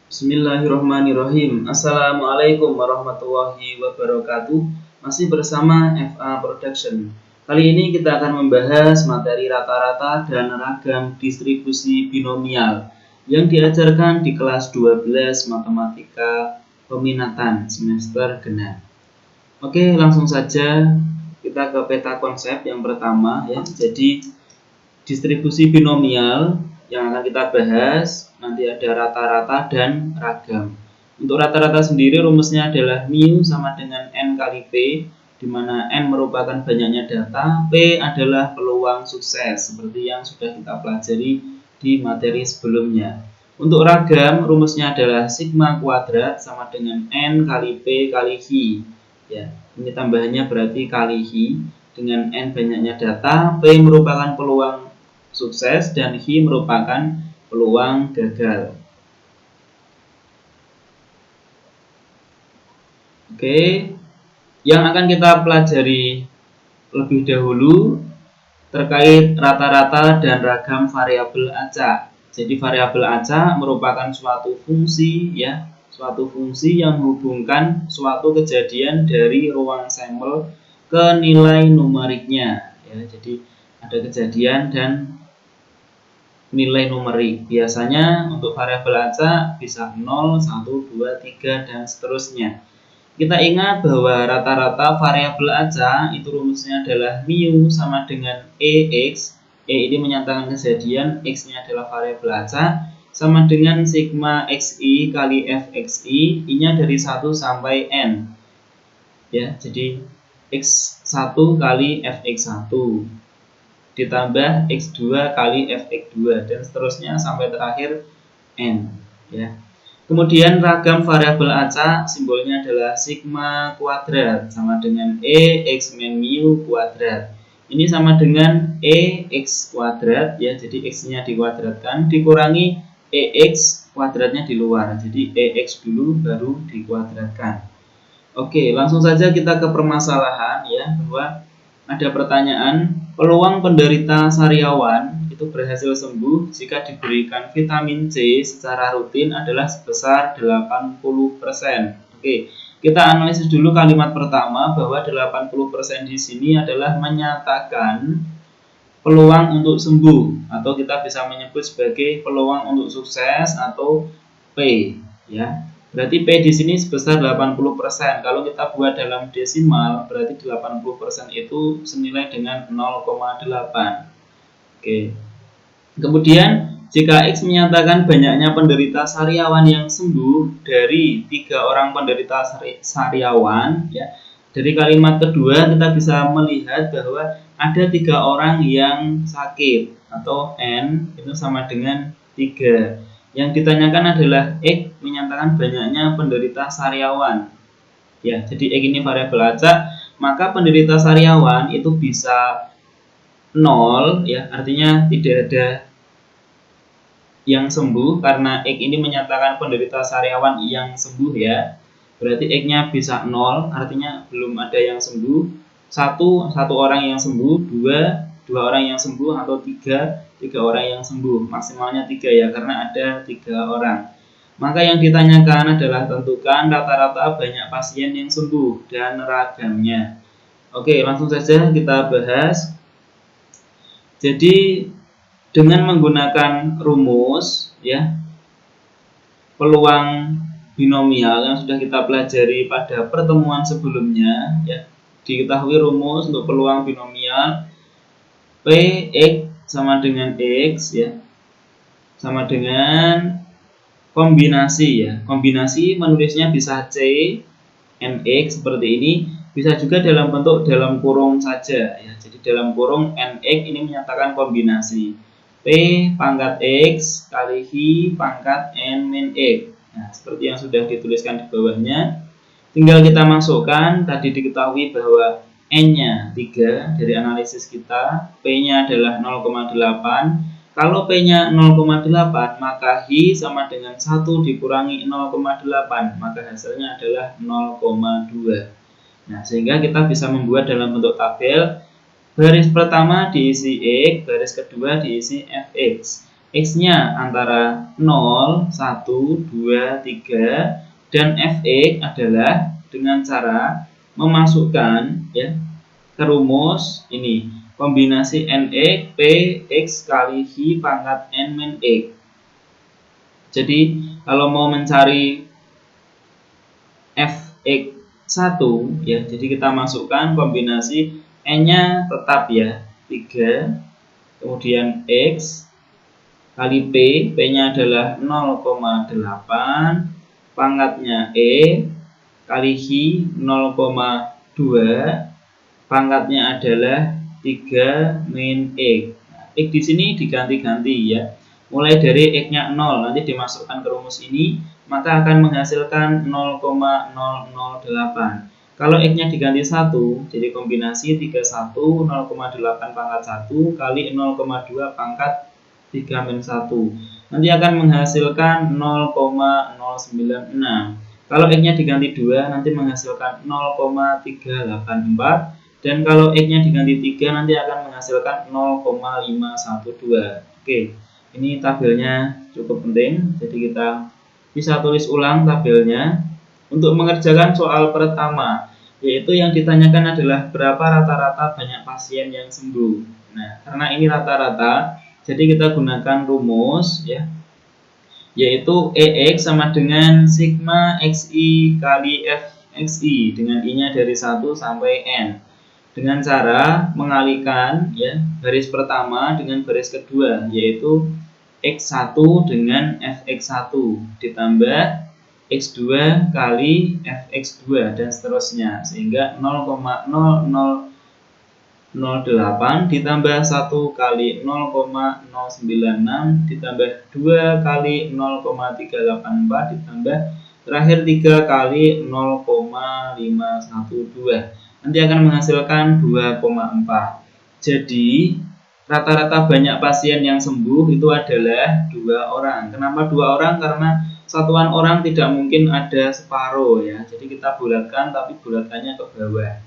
Bismillahirrahmanirrahim. Assalamualaikum warahmatullahi wabarakatuh. Masih bersama FA Production. Kali ini kita akan membahas materi rata-rata dan ragam distribusi binomial yang diajarkan di kelas 12 Matematika Peminatan semester genap. Oke, langsung saja kita ke peta konsep yang pertama ya. Jadi distribusi binomial yang akan kita bahas nanti ada rata-rata dan ragam. Untuk rata-rata sendiri rumusnya adalah mu sama dengan n kali p, di mana n merupakan banyaknya data, p adalah peluang sukses seperti yang sudah kita pelajari di materi sebelumnya. Untuk ragam rumusnya adalah sigma kuadrat sama dengan n kali p kali hi. Ya, ini tambahannya berarti kali hi dengan n banyaknya data, p merupakan peluang sukses dan hi merupakan peluang gagal. Oke, yang akan kita pelajari lebih dahulu terkait rata-rata dan ragam variabel acak. Jadi variabel acak merupakan suatu fungsi ya, suatu fungsi yang menghubungkan suatu kejadian dari ruang sampel ke nilai numeriknya ya. Jadi ada kejadian dan nilai numerik. Biasanya untuk variabel acak bisa 0, 1, 2, 3 dan seterusnya. Kita ingat bahwa rata-rata variabel acak itu rumusnya adalah mu sama dengan EX. E ini menyatakan kejadian, X-nya adalah variabel acak, sama dengan sigma XI kali FXI, I-nya dari 1 sampai N. Ya, jadi X1 kali Fx1 ditambah X2 kali Fx2 dan seterusnya sampai terakhir N ya. Kemudian ragam variabel acak simbolnya adalah sigma kuadrat sama dengan E X min mu kuadrat. Ini sama dengan E X kuadrat ya, jadi X-nya dikuadratkan dikurangi E X kuadratnya di luar. Jadi E X dulu baru dikuadratkan. Oke, langsung saja kita ke permasalahan ya, bahwa ada pertanyaan, peluang penderita sariawan itu berhasil sembuh jika diberikan vitamin C secara rutin adalah sebesar 80%. Oke, kita analisis dulu kalimat pertama bahwa 80% di sini adalah menyatakan peluang untuk sembuh atau kita bisa menyebut sebagai peluang untuk sukses atau P ya. Berarti P di sini sebesar 80%. Kalau kita buat dalam desimal, berarti 80% itu senilai dengan 0,8. Oke. Kemudian, jika X menyatakan banyaknya penderita sariawan yang sembuh dari 3 orang penderita sariawan, ya. Dari kalimat kedua kita bisa melihat bahwa ada 3 orang yang sakit atau N itu sama dengan 3. Yang ditanyakan adalah X menyatakan banyaknya penderita sariawan. Ya, jadi X ini variabel acak, maka penderita sariawan itu bisa 0 ya, artinya tidak ada yang sembuh karena X ini menyatakan penderita sariawan yang sembuh ya. Berarti X-nya bisa 0, artinya belum ada yang sembuh. Satu orang yang sembuh, dua orang yang sembuh, atau tiga orang yang sembuh. Maksimalnya 3 ya, karena ada 3 orang. Maka yang ditanyakan adalah tentukan rata-rata banyak pasien yang sembuh dan ragamnya. Oke, langsung saja kita bahas. Jadi dengan menggunakan rumus ya, peluang binomial yang sudah kita pelajari pada pertemuan sebelumnya ya, diketahui rumus untuk peluang binomial Px sama dengan X ya, sama dengan kombinasi ya. Kombinasi menulisnya bisa C Nx seperti ini, bisa juga dalam bentuk dalam kurung saja ya. Jadi dalam kurung Nx ini menyatakan kombinasi P pangkat X kali Hi pangkat N min X. Nah, seperti yang sudah dituliskan di bawahnya. Tinggal kita masukkan, tadi diketahui bahwa N-nya 3 dari analisis kita, P-nya adalah 0,8. Kalau P-nya 0,8, maka Hi sama dengan 1 dikurangi 0,8, maka hasilnya adalah 0,2. Nah, sehingga kita bisa membuat dalam bentuk tabel, baris pertama diisi X, baris kedua diisi Fx. X-nya antara 0, 1, 2, 3, dan Fx adalah dengan cara memasukkan ya ke rumus ini kombinasi Nx Px kali Hi pangkat N min X. Jadi kalau mau mencari Fx1 ya, jadi kita masukkan kombinasi N-nya tetap ya 3, kemudian X kali P-nya adalah 0,8, pangkatnya E kali Hi 0,2, pangkatnya adalah 3 min X. Nah, X di sini diganti-ganti ya. Mulai dari X-nya 0 nanti dimasukkan ke rumus ini, maka akan menghasilkan 0,008. Kalau X-nya diganti 1, jadi kombinasi 31 0,8 pangkat 1 kali 0,2 pangkat 3 min 1. Nanti akan menghasilkan 0,096. Kalau X-nya diganti 2 nanti menghasilkan 0,384. Dan kalau X-nya diganti 3 nanti akan menghasilkan 0,512. Oke, ini tabelnya cukup penting. Jadi kita bisa tulis ulang tabelnya. Untuk mengerjakan soal pertama, yaitu yang ditanyakan adalah berapa rata-rata banyak pasien yang sembuh. Nah, karena ini rata-rata, jadi kita gunakan rumus ya, yaitu EX sama dengan sigma XI kali FXI dengan I-nya dari 1 sampai N. Dengan cara mengalihkan ya baris pertama dengan baris kedua, yaitu X1 dengan Fx1 ditambah X2 kali Fx2 dan seterusnya, sehingga 0,0008 ditambah 1 kali 0,096 ditambah 2 kali 0,384 ditambah terakhir 3 kali 0,512. Nanti akan menghasilkan 2,4. Jadi rata-rata banyak pasien yang sembuh itu adalah 2 orang. Kenapa 2 orang? Karena satuan orang tidak mungkin ada separuh ya. Jadi kita bulatkan, tapi bulatkannya ke bawah.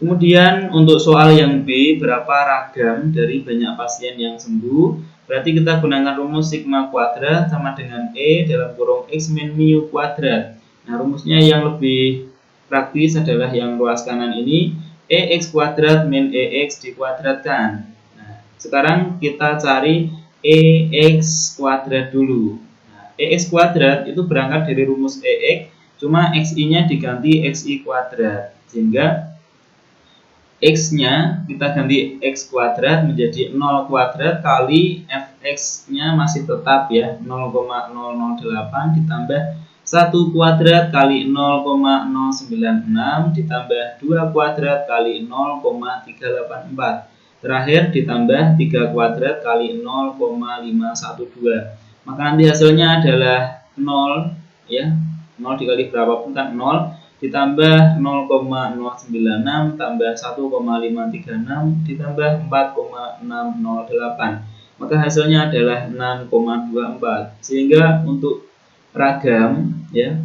Kemudian untuk soal yang B, berapa ragam dari banyak pasien yang sembuh? Berarti kita gunakan rumus sigma kuadrat sama dengan E dalam kurung X min mu kuadrat. Nah, rumusnya yang lebih praktis adalah yang ruas kanan ini, EX kuadrat min EX dikuadratkan. Nah, sekarang kita cari EX kuadrat dulu. Nah, EX kuadrat itu berangkat dari rumus EX, cuma XI-nya diganti XI kuadrat, sehingga X-nya kita ganti X kuadrat menjadi 0 kuadrat kali Fx-nya masih tetap ya 0,008 ditambah 1 kuadrat kali 0,096 ditambah 2 kuadrat kali 0,384. Terakhir ditambah 3 kuadrat kali 0,512. Maka nanti hasilnya adalah 0 ya. 0 dikali berapapun kan 0 ditambah 0,096 tambah 1,536 ditambah 4,608. Maka hasilnya adalah 6,24. Sehingga untuk ragam ya,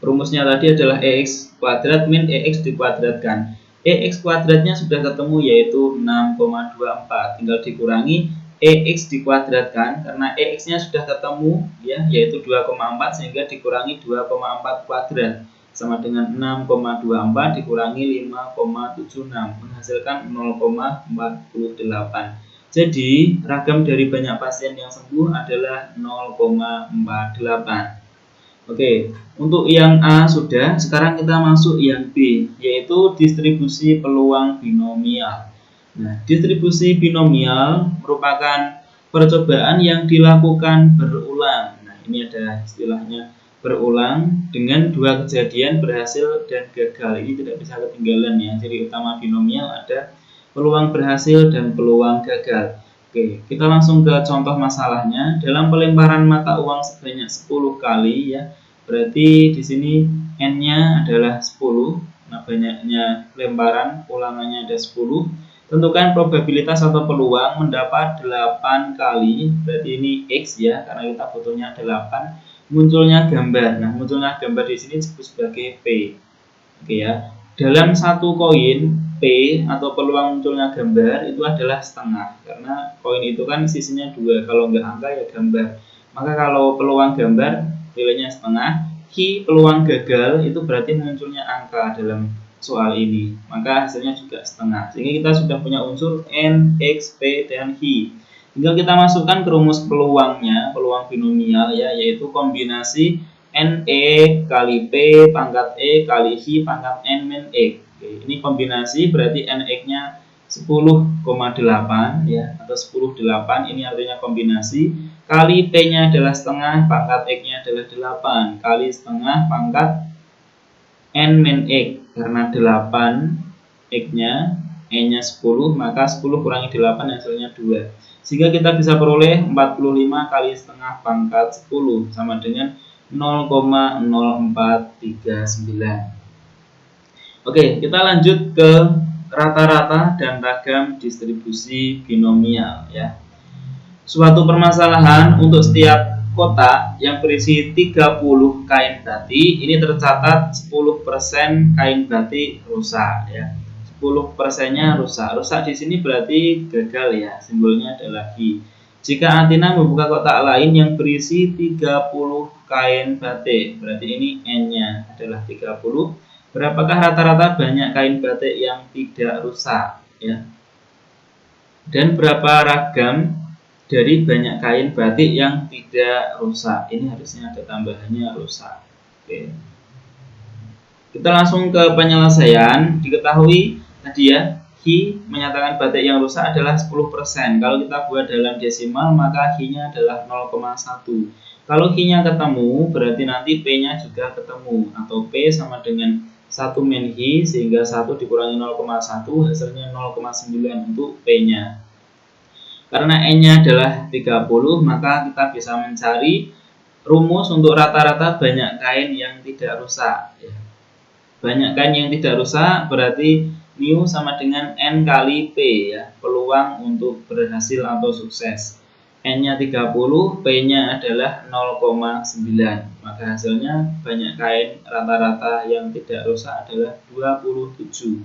rumusnya tadi adalah EX kuadrat min EX dikuadratkan. EX kuadratnya sudah ketemu yaitu 6,24. Tinggal dikurangi EX dikuadratkan karena EX-nya sudah ketemu ya, yaitu 2,4, sehingga dikurangi 2,4 kuadrat sama dengan 6,24 dikurangi 5,76 menghasilkan 0,48. Jadi ragam dari banyak pasien yang sembuh adalah 0,48. Oke, untuk yang A sudah, sekarang kita masuk yang B, yaitu distribusi peluang binomial. Nah, distribusi binomial merupakan percobaan yang dilakukan berulang. Nah, ini ada istilahnya berulang dengan 2 kejadian berhasil dan gagal. Ini tidak bisa ketinggalan ya. Ciri utama binomial ada peluang berhasil dan peluang gagal. Oke, kita langsung ke contoh masalahnya. Dalam pelemparan mata uang sebanyak 10 kali ya. Berarti di sini N-nya adalah 10. Nah, banyaknya lemparan, ulangannya ada 10. Tentukan probabilitas atau peluang mendapat 8 kali. Berarti ini X ya, karena kita butuhnya 8. Munculnya gambar. Nah, munculnya gambar di sini disebut sebagai P. Oke ya. Dalam satu koin P atau peluang munculnya gambar itu adalah setengah, karena koin itu kan sisinya 2, kalau nggak angka ya gambar. Maka kalau peluang gambar nilainya setengah, Ki peluang gagal itu berarti munculnya angka dalam soal ini, maka hasilnya juga setengah. Sehingga kita sudah punya unsur N, X, P, dan Hi. Tinggal kita masukkan ke rumus peluangnya, peluang binomial ya, yaitu kombinasi NE kali P pangkat E kali Hi pangkat N min X. Oke, ini kombinasi berarti NX-nya 10,8 ya, atau 10,8, ini artinya kombinasi, kali P-nya adalah setengah, pangkat X-nya adalah 8, kali setengah pangkat N min X, karena 8 X-nya, E-nya 10, maka 10 kurangi 8 hasilnya 2. Sehingga kita bisa peroleh 45 kali setengah pangkat 10 sama dengan 0,0439. Oke, kita lanjut ke rata-rata dan ragam distribusi binomial ya. Suatu permasalahan untuk setiap kotak yang berisi 30 kain batik, ini tercatat 10% kain batik rusak ya. 10%-nya rusak. Rusak di sini berarti gagal ya, simbolnya adalah I. Jika Atina membuka kotak lain yang berisi 30 kain batik, berarti ini N-nya adalah 30. Berapakah rata-rata banyak kain batik yang tidak rusak ya? Dan berapa ragam dari banyak kain batik yang tidak rusak? Ini harusnya ada tambahannya rusak. Oke. Kita langsung ke penyelesaian. Diketahui tadi ya, Hi menyatakan batik yang rusak adalah 10%. Kalau kita buat dalam desimal, maka Hi-nya adalah 0,1. Kalau Hi-nya ketemu, berarti nanti P-nya juga ketemu, atau P sama dengan 1 min Hi, sehingga 1 dikurangi 0,1 hasilnya 0,9 untuk P-nya. Karena N-nya adalah 30, maka kita bisa mencari rumus untuk rata-rata banyak kain yang tidak rusak. Banyak kain yang tidak rusak berarti mu sama dengan N kali P ya, peluang untuk berhasil atau sukses. N-nya 30, P-nya adalah 0,9. Maka hasilnya banyak kain rata-rata yang tidak rusak adalah 27.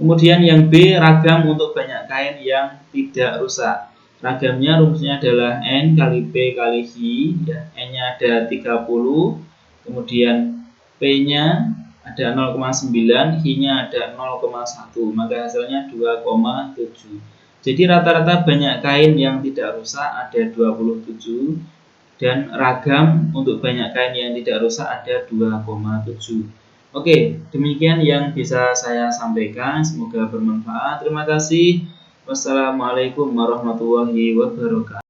Kemudian yang B, ragam untuk banyak kain yang tidak rusak. Ragamnya rumusnya adalah N kali P kali Hi ya. N-nya ada 30, kemudian P-nya ada 0,9, Hi-nya ada 0,1, maka hasilnya 2,7. Jadi rata-rata banyak kain yang tidak rusak ada 27, dan ragam untuk banyak kain yang tidak rusak ada 2,7. Oke, demikian yang bisa saya sampaikan. Semoga bermanfaat. Terima kasih. Wassalamualaikum warahmatullahi wabarakatuh.